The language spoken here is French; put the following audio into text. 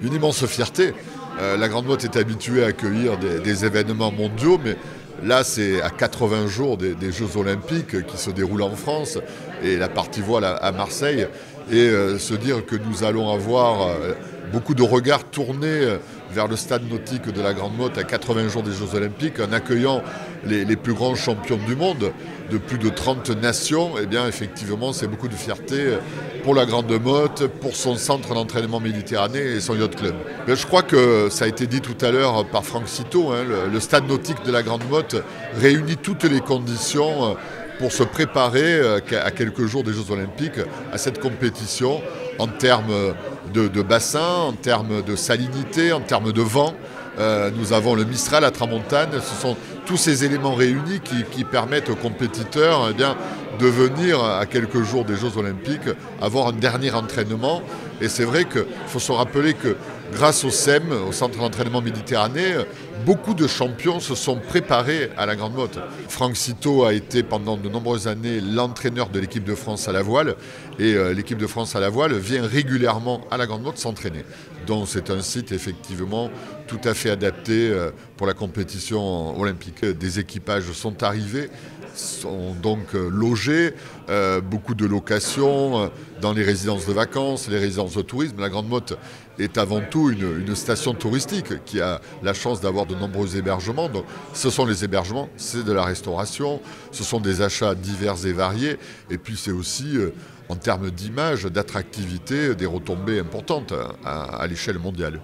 une immense fierté. La Grande Motte est habituée à accueillir des événements mondiaux, mais là, c'est à 80 jours des Jeux Olympiques qui se déroulent en France et la partie voile à Marseille. Et se dire que nous allons avoir beaucoup de regards tournés vers le stade nautique de la Grande Motte à 80 jours des Jeux Olympiques, en accueillant les plus grands champions du monde de plus de 30 nations, eh bien effectivement c'est beaucoup de fierté pour la Grande Motte, pour son centre d'entraînement Méditerranée et son yacht club. Mais je crois que ça a été dit tout à l'heure par Franck Citeau, hein, le stade nautique de la Grande Motte réunit toutes les conditions pour se préparer à quelques jours des Jeux Olympiques à cette compétition en termes de bassin, en termes de salinité, en termes de vent. Nous avons le Mistral, la Tramontane, ce sont tous ces éléments réunis qui permettent aux compétiteurs de venir à quelques jours des Jeux Olympiques avoir un dernier entraînement. Et c'est vrai qu'il faut se rappeler que grâce au CEM, au Centre d'entraînement Méditerranée, beaucoup de champions se sont préparés à la Grande Motte. Franck Citeau a été pendant de nombreuses années l'entraîneur de l'équipe de France à la voile et l'équipe de France à la voile vient régulièrement à la Grande Motte s'entraîner. Donc c'est un site effectivement tout à fait adapté pour la compétition olympique. Des équipages sont arrivés, sont donc logés, beaucoup de locations dans les résidences de vacances, les résidences de tourisme. La Grande Motte est avant tout une station touristique qui a la chance d'avoir de nombreux hébergements. Donc, ce sont les hébergements, c'est de la restauration, ce sont des achats divers et variés. Et puis c'est aussi, en termes d'image, d'attractivité, des retombées importantes à l'échelle mondiale.